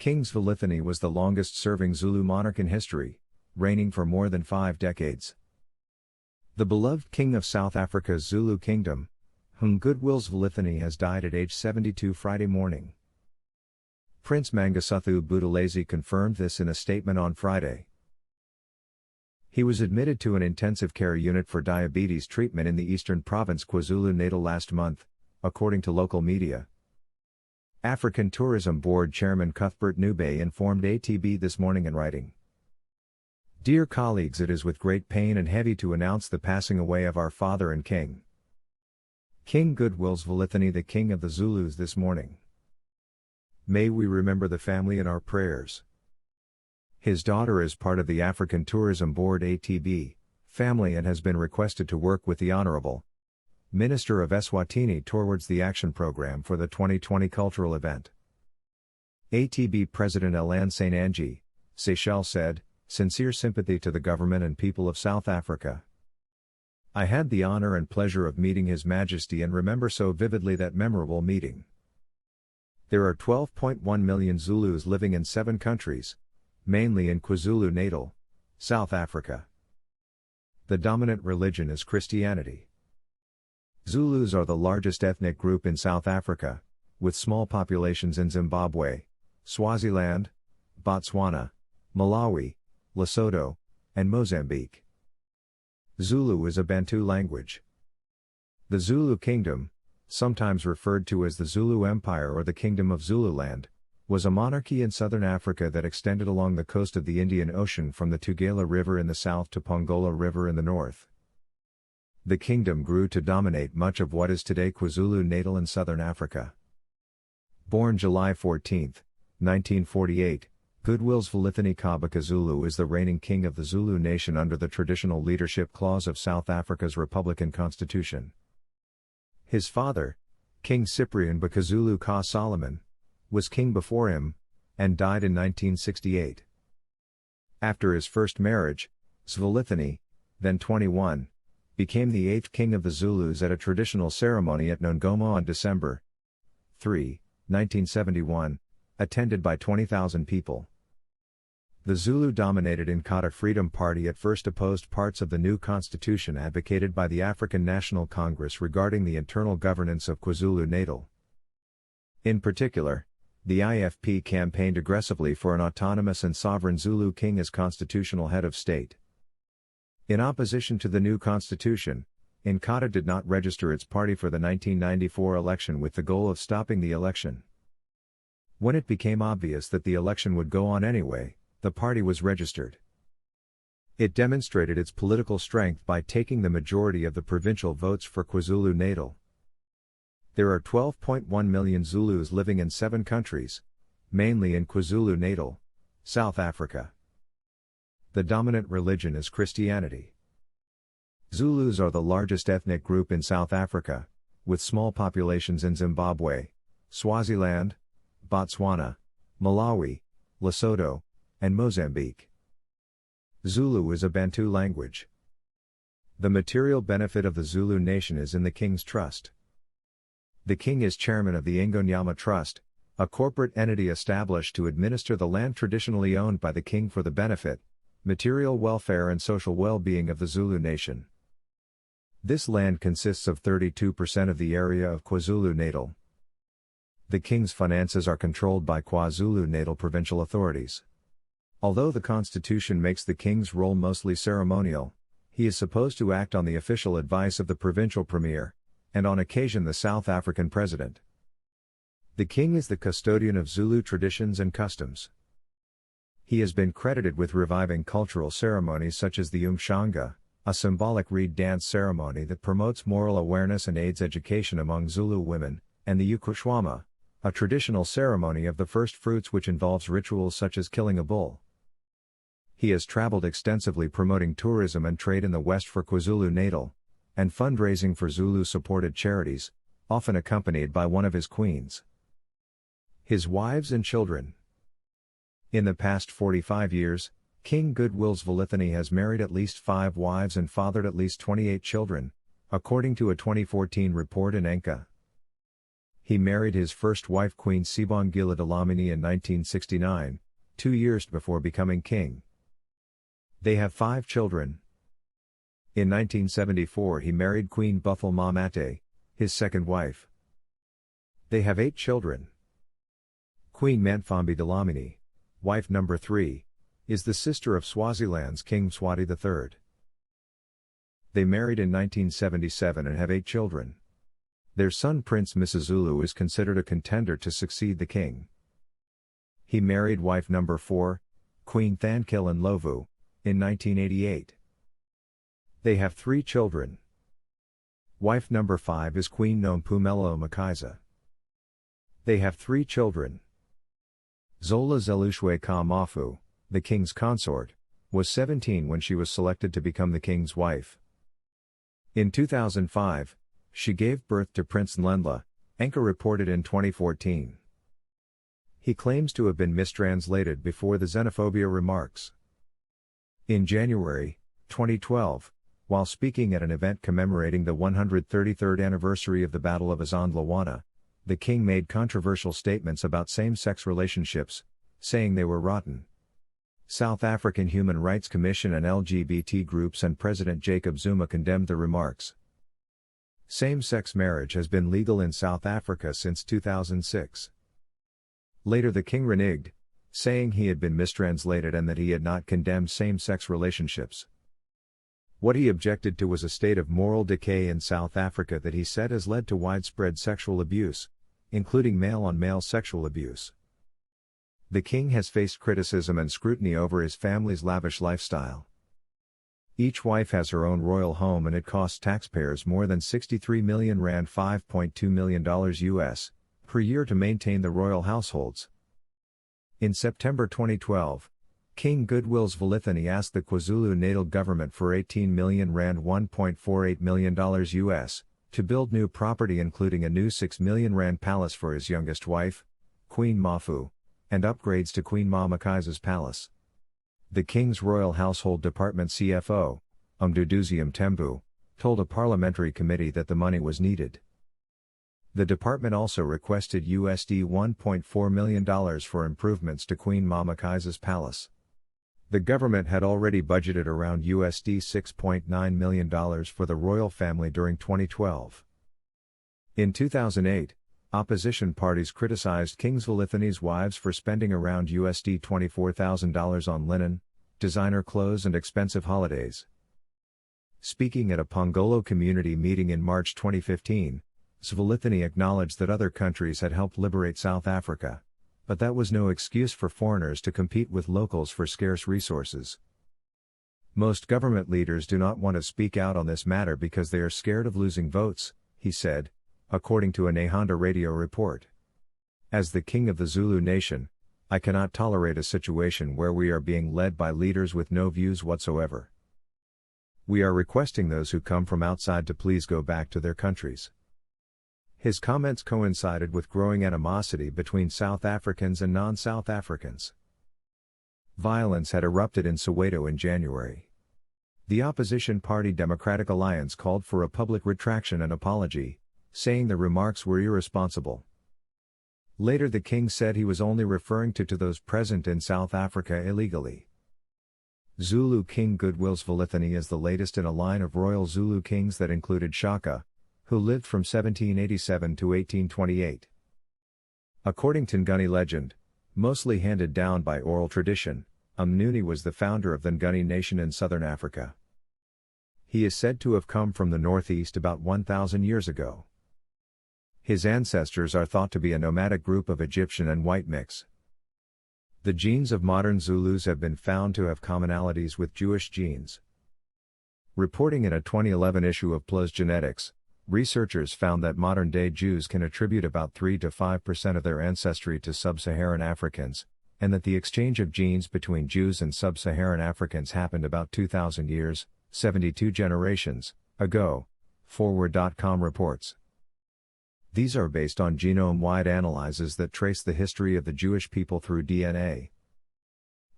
King Zwelithini was the longest-serving Zulu monarch in history, reigning for more than 5 decades. The beloved king of South Africa's Zulu kingdom, whom Goodwill Zwelithini has died at age 72 Friday morning. Prince Mangosuthu Buthelezi confirmed this in a statement on Friday. He was admitted to an intensive care unit for diabetes treatment in the eastern province KwaZulu-Natal last month, according to local media. African Tourism Board Chairman Cuthbert Nube informed ATB this morning in writing. Dear colleagues, it is with great pain and heavy to announce the passing away of our father and king, King Goodwill Zwelithini, the King of the Zulus, this morning. May we remember the family in our prayers. His daughter is part of the African Tourism Board ATB family and has been requested to work with the Honorable Minister of Eswatini towards the action program for the 2020 cultural event. ATB President Alan St. Angie, Seychelles said, "Sincere sympathy to the government and people of South Africa. I had the honor and pleasure of meeting His Majesty and remember so vividly that memorable meeting. There are 12.1 million Zulus living in 7 countries, mainly in KwaZulu-Natal, South Africa. The dominant religion is Christianity. Zulus are the largest ethnic group in South Africa, with small populations in Zimbabwe, Swaziland, Botswana, Malawi, Lesotho, and Mozambique. Zulu is a Bantu language. The Zulu Kingdom, sometimes referred to as the Zulu Empire or the Kingdom of Zululand, was a monarchy in southern Africa that extended along the coast of the Indian Ocean from the Tugela River in the south to Pongola River in the north. The kingdom grew to dominate much of what is today KwaZulu-Natal in southern Africa. Born July 14, 1948, Goodwill Zwelithini Kabaka Zulu is the reigning king of the Zulu nation under the traditional leadership clause of South Africa's Republican Constitution. His father, King Cyprian Bakazulu Ka Solomon, was king before him, and died in 1968. After his first marriage, Zwelithini, then 21, became the 8th king of the Zulus at a traditional ceremony at Nongoma on December 3, 1971, attended by 20,000 people. The Zulu-dominated Inkatha Freedom Party at first opposed parts of the new constitution advocated by the African National Congress regarding the internal governance of KwaZulu-Natal. In particular, the IFP campaigned aggressively for an autonomous and sovereign Zulu king as constitutional head of state. In opposition to the new constitution, Inkatha did not register its party for the 1994 election with the goal of stopping the election. When it became obvious that the election would go on anyway, the party was registered. It demonstrated its political strength by taking the majority of the provincial votes for KwaZulu-Natal. There are 12.1 million Zulus living in 7 countries, mainly in KwaZulu-Natal, South Africa. The dominant religion is Christianity. Zulus are the largest ethnic group in South Africa, with small populations in Zimbabwe, Swaziland, Botswana, Malawi, Lesotho, and Mozambique. Zulu is a Bantu language. The material benefit of the Zulu nation is in the king's trust. The king is chairman of the Ingonyama Trust, a corporate entity established to administer the land traditionally owned by the king for the benefit, material welfare and social well-being of the Zulu nation. This land consists of 32% of the area of KwaZulu-Natal. The king's finances are controlled by KwaZulu-Natal provincial authorities. Although the constitution makes the king's role mostly ceremonial, he is supposed to act on the official advice of the provincial premier, and on occasion the South African president. The king is the custodian of Zulu traditions and customs. He has been credited with reviving cultural ceremonies such as the Umshanga, a symbolic reed dance ceremony that promotes moral awareness and aids education among Zulu women, and the Ukushwama, a traditional ceremony of the first fruits which involves rituals such as killing a bull. He has traveled extensively promoting tourism and trade in the West for KwaZulu-Natal, and fundraising for Zulu-supported charities, often accompanied by one of his queens. His wives and children. In the past 45 years, King Goodwill Zwelithini has married at least 5 wives and fathered at least 28 children, according to a 2014 report in Enka. He married his first wife Queen Sibongile Dlamini in 1969, 2 years before becoming king. They have 5 children. In 1974 he married Queen Bufalma Mate, his second wife. They have 8 children. Queen Mantfombi Dlamini, wife number 3, is the sister of Swaziland's King Mswati III. They married in 1977 and have 8 children. Their son Prince Misuzulu is considered a contender to succeed the king. He married wife number 4, Queen Thankil Ndlovu, in 1988. They have 3 children. Wife number 5 is Queen Nompumelelo Mkhize. They have 3 children. Zola Zelushwe Ka Mafu, the king's consort, was 17 when she was selected to become the king's wife. In 2005, she gave birth to Prince Nlendla, Anchor reported in 2014. He claims to have been mistranslated before the xenophobia remarks. In January 2012, while speaking at an event commemorating the 133rd anniversary of the Battle of Azandlawana, the king made controversial statements about same-sex relationships, saying they were rotten. South African Human Rights Commission and LGBT groups and President Jacob Zuma condemned the remarks. Same-sex marriage has been legal in South Africa since 2006. Later the king reneged, saying he had been mistranslated and that he had not condemned same-sex relationships. What he objected to was a state of moral decay in South Africa that he said has led to widespread sexual abuse, including male-on-male sexual abuse. The king has faced criticism and scrutiny over his family's lavish lifestyle. Each wife has her own royal home and it costs taxpayers more than 63 million rand $5.2 million US, per year to maintain the royal households. In September 2012, King Goodwill's Valithini asked the KwaZulu-Natal government for 18 million rand $1.48 million US, to build new property including a new 6 million rand palace for his youngest wife, Queen Mafu, and upgrades to Queen Ma Mkhize's palace. The King's Royal Household Department CFO, Umduduzi Mthembu, told a parliamentary committee that the money was needed. The department also requested $1.4 million for improvements to Queen Ma Mkhize's palace. The government had already budgeted around $6.9 million for the royal family during 2012. In 2008, opposition parties criticized King Valithini's wives for spending around $24,000 on linen, designer clothes and expensive holidays. Speaking at a Pongolo community meeting in March 2015, Valithini acknowledged that other countries had helped liberate South Africa, but that was no excuse for foreigners to compete with locals for scarce resources. Most government leaders do not want to speak out on this matter because they are scared of losing votes, he said, according to a Nehanda radio report. As the king of the Zulu nation, I cannot tolerate a situation where we are being led by leaders with no views whatsoever. We are requesting those who come from outside to please go back to their countries. His comments coincided with growing animosity between South Africans and non-South Africans. Violence had erupted in Soweto in January. The opposition party Democratic Alliance called for a public retraction and apology, saying the remarks were irresponsible. Later the king said he was only referring to those present in South Africa illegally. Zulu King Goodwill's Valithini is the latest in a line of royal Zulu kings that included Shaka, who lived from 1787 to 1828. According to Nguni legend, mostly handed down by oral tradition, Umnuni was the founder of the Nguni nation in southern Africa. He is said to have come from the northeast about 1,000 years ago. His ancestors are thought to be a nomadic group of Egyptian and white mix. The genes of modern Zulus have been found to have commonalities with Jewish genes. Reporting in a 2011 issue of PLOS Genetics, researchers found that modern-day Jews can attribute about 3 to 5% of their ancestry to sub-Saharan Africans, and that the exchange of genes between Jews and sub-Saharan Africans happened about 2,000 years, 72 generations, ago, Forward.com reports. These are based on genome-wide analyses that trace the history of the Jewish people through DNA.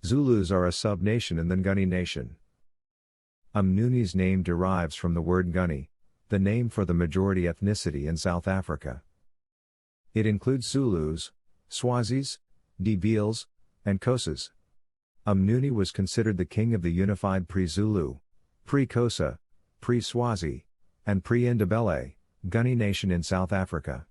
Zulus are a sub-nation in the Nguni nation. Umnuni's name derives from the word Nguni, the name for the majority ethnicity in South Africa. It includes Zulus, Swazis, Ndebele, and Xhosas. Umnuni was considered the king of the unified pre-Zulu, pre-Xhosa, pre-Swazi, and pre-Ndebele, Nguni nation in South Africa.